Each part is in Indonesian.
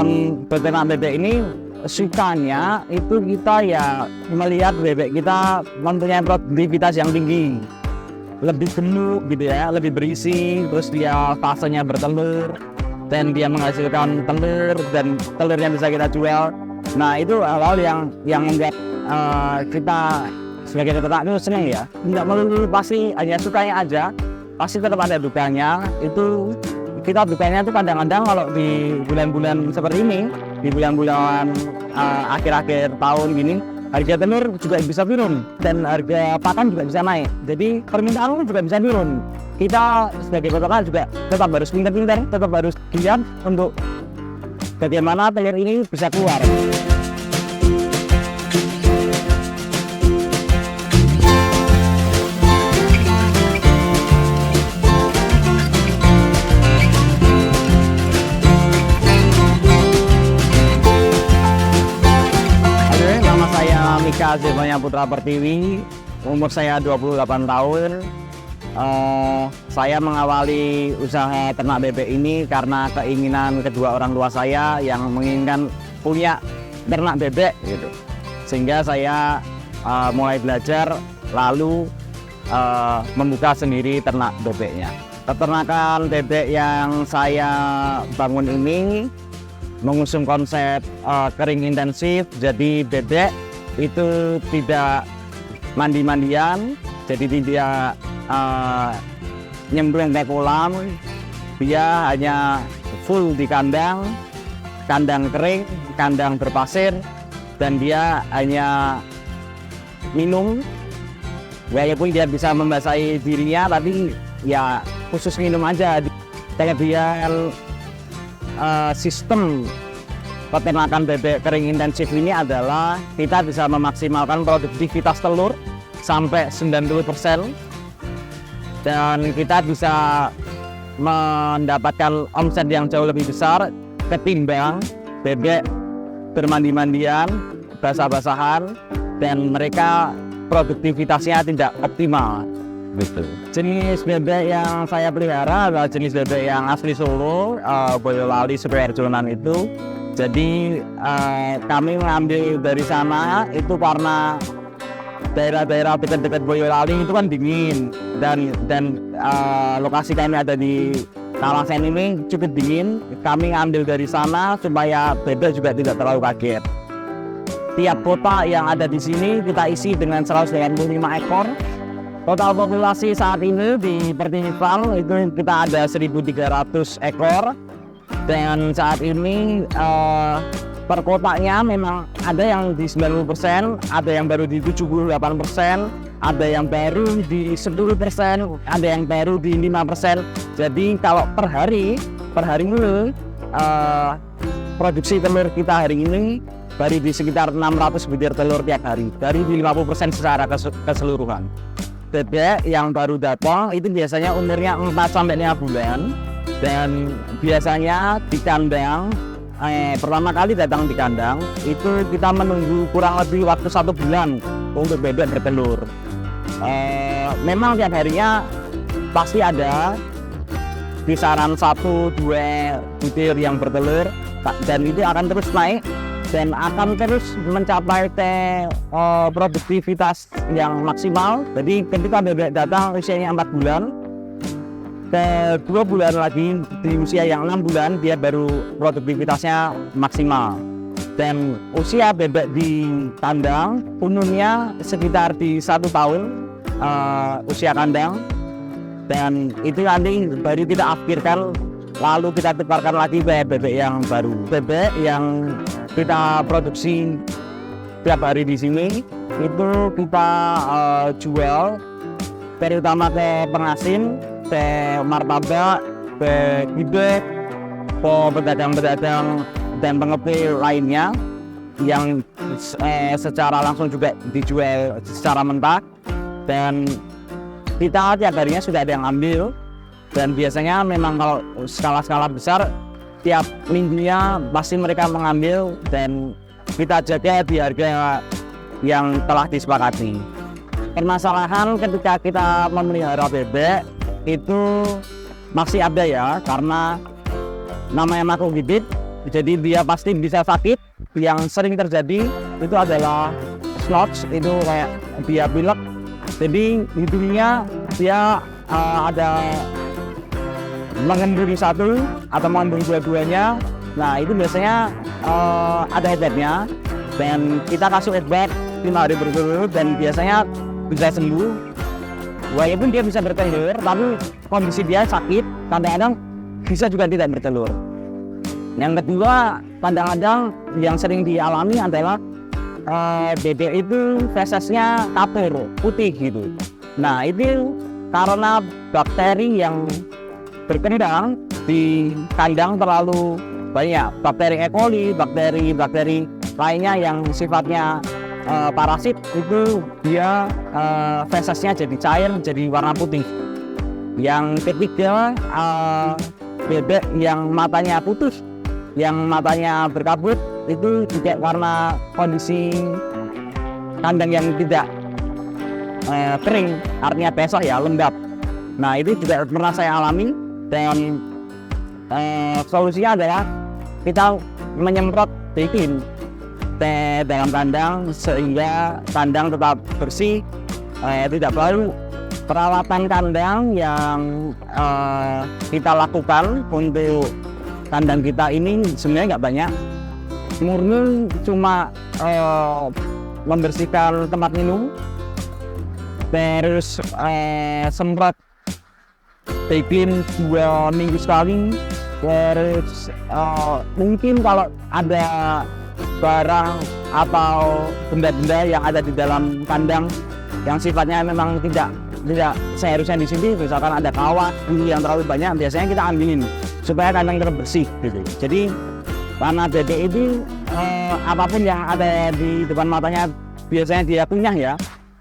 dalam beternak bebek ini sukanya itu kita ya melihat bebek kita mempunyai produktivitas yang tinggi, lebih gemuk gitu ya, lebih berisi, terus dia fasenya bertelur dan dia menghasilkan telur dan telurnya bisa kita jual. Nah itu hal yang membuat kita sebagai peternak itu senang ya. Tidak melulu pasti hanya sukanya aja, pasti tetap ada dukanya. Itu kita dukanya itu kadang-kadang kalau di bulan-bulan seperti ini, di bulan-bulan akhir-akhir tahun gini, harga telur juga bisa turun dan harga pakan juga bisa naik. Jadi permintaan juga bisa turun. Kita sebagai peternak juga tetap harus pintar-pintar, tetap harus giat untuk bagaimana telur ini bisa keluar. Mika Zevanya Putra Pertiwi, umur saya 28 tahun. Saya mengawali usaha ternak bebek ini karena keinginan kedua orang tua saya yang menginginkan punya ternak bebek gitu. Sehingga saya mulai belajar lalu membuka sendiri ternak bebeknya. Peternakan bebek yang saya bangun ini mengusung konsep kering intensif, jadi bebek itu tidak mandi-mandian, jadi tidak nyemplung ke kolam, dia hanya full di kandang kering, kandang berpasir, dan dia hanya minum, walaupun dia bisa membasahi dirinya, tapi ya khusus minum aja. Kelebihan sistem peternakan bebek kering intensif ini adalah kita bisa memaksimalkan produktivitas telur sampai 90% dan kita bisa mendapatkan omset yang jauh lebih besar ketimbang bebek bermandi-mandian, basah-basahan, dan mereka produktivitasnya tidak optimal. Betul. Jenis bebek yang saya pelihara adalah jenis bebek yang asli Solo, Boyolali, Sukoharjonan itu. Jadi kami mengambil dari sana itu karena daerah-daerah dekat-dekat Boyolali itu kan dingin dan lokasi kami ada di Kalasen ini cukup dingin. Kami ambil dari sana supaya bebek juga tidak terlalu kaget. Tiap kota yang ada di sini kita isi dengan 195 ekor. Total populasi saat ini di Pertiwi Farm itu kita ada 1.300 ekor. Dan saat ini per kotanya memang ada yang di 90%, ada yang baru di 78%, ada yang baru di 10%, ada yang baru di 5%. Jadi kalau per hari ini produksi telur kita hari ini baru di sekitar 600 butir telur tiap hari, dari di 50% secara keseluruhan. Bebek yang baru datang itu biasanya umurnya 4-5 bulan. Dan biasanya di kandang, pertama kali datang di kandang itu kita menunggu kurang lebih waktu 1 bulan untuk bebek bertelur. Memang tiap harinya pasti ada kisaran 1-2 butir yang bertelur, dan itu akan terus naik dan akan terus mencapai produktivitas yang maksimal. Jadi ketika bebek datang usianya 4 bulan, ke 2 bulan lagi di usia yang 6 bulan dia baru produktivitasnya maksimal. Dan usia bebek di kandang umumnya sekitar di 1 tahun usia kandang, dan itu nanti baru kita akhirkan lalu kita tukarkan lagi bebek yang baru. Bebek yang kita produksi tiap hari di sini itu kita jual terutama ke pengasin, ke martabak, ke gibek, ke pedagang-pedagang dan pengepul lainnya yang secara langsung juga dijual secara mentah, dan kita tiap harinya sudah ada yang ambil. Dan biasanya memang kalau skala-skala besar tiap minggunya pasti mereka mengambil dan kita jaga di harga yang telah disepakati. Permasalahan ketika kita memelihara bebek itu masih ada ya, karena namanya makhluk hidup jadi dia pasti bisa sakit. Yang sering terjadi itu adalah snot, itu kayak dia pilek, jadi hidungnya dia ada mengenduri satu atau mengenduri dua-duanya. Nah itu biasanya ada headbandnya, dan kita kasih headband 5 hari berturut-turut dan biasanya bisa sembuh. Walaupun dia bisa bertelur, tapi kondisi dia sakit, kadang-kadang bisa juga tidak bertelur. Yang kedua, kadang-kadang yang sering dialami adalah bebek itu fesesnya kapur, putih gitu. Nah itu karena bakteri yang berkembang di kandang terlalu banyak, bakteri E. coli, bakteri lainnya yang sifatnya parasit, itu dia fesesnya jadi cair, jadi warna putih. Yang ketiga, bebek yang matanya putus, yang matanya berkabut, itu juga karena kondisi kandang yang tidak kering, artinya besok ya lembab. Nah itu juga pernah saya alami, dan solusinya adalah kita menyemprot bikin dalam kandang sehingga kandang tetap bersih. Tidak perlu perawatan kandang yang kita lakukan untuk kandang kita ini sebenarnya nggak banyak, murni cuma membersihkan tempat minum, terus semprot bikin 2 minggu sekali, terus mungkin kalau ada barang atau benda-benda yang ada di dalam kandang yang sifatnya memang tidak seharusnya di sini, misalkan ada kawat yang terlalu banyak, biasanya kita ambilin supaya kandang tetap bersih gitu. Jadi karena bebek itu apapun yang ada di depan matanya biasanya dia kunyah ya.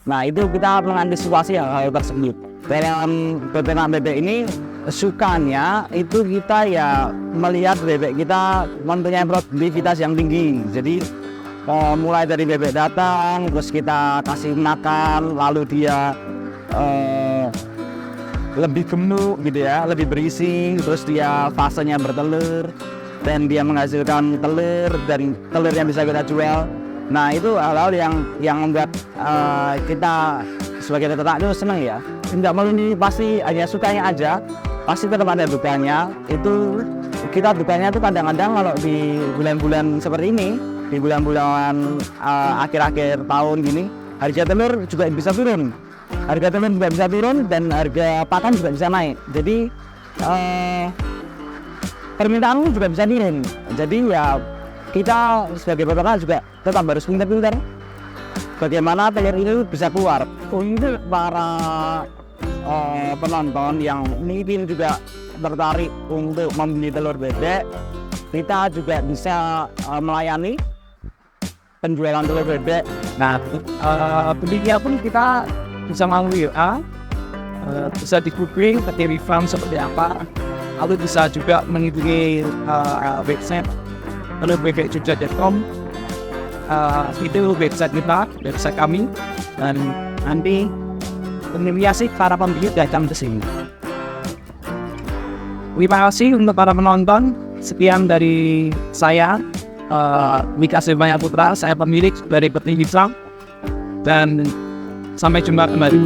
Nah itu kita mengantisipasi hal tersebut. Dalam beternak bebek ini sukanya itu kita ya melihat bebek kita mempunyai produktivitas yang tinggi. Jadi mulai dari bebek datang, terus kita kasih makan, lalu dia lebih gemuk gitu ya, lebih berisi, terus dia fasenya bertelur dan dia menghasilkan telur, dan telur yang bisa kita jual. Nah itu hal-hal yang membuat kita sebagai peternak itu senang ya. Tidak melulu pasti hanya sukanya aja, pasti tetap ada dukanya. Itu kita dukanya itu kadang-kadang kalau di bulan-bulan seperti ini, di bulan-bulan akhir-akhir tahun gini, harga telur juga bisa turun. Harga telur juga bisa turun dan harga pakan juga bisa naik. Jadi permintaan juga bisa turun. Jadi ya kita sebagai peternak juga tetap harus pintar-pintar bagaimana telur itu bisa keluar. Untuk para penonton yang mungkin juga tertarik untuk membeli telur bebek, kita juga bisa melayani penjualan telur bebek. Nah, belinya pun kita bisa melalui WA, bisa di googling Dairy Farm seperti apa, lalu bisa juga mengikuti website telurbebekjogja.com. Itu website kita, website kami, dan nanti menginisiasi para pembeli datang ke sini. Terima kasih untuk para penonton. Sekian dari saya, Mika Sebaya Putra, saya pemilik dari Peternak Islam, dan sampai jumpa kembali.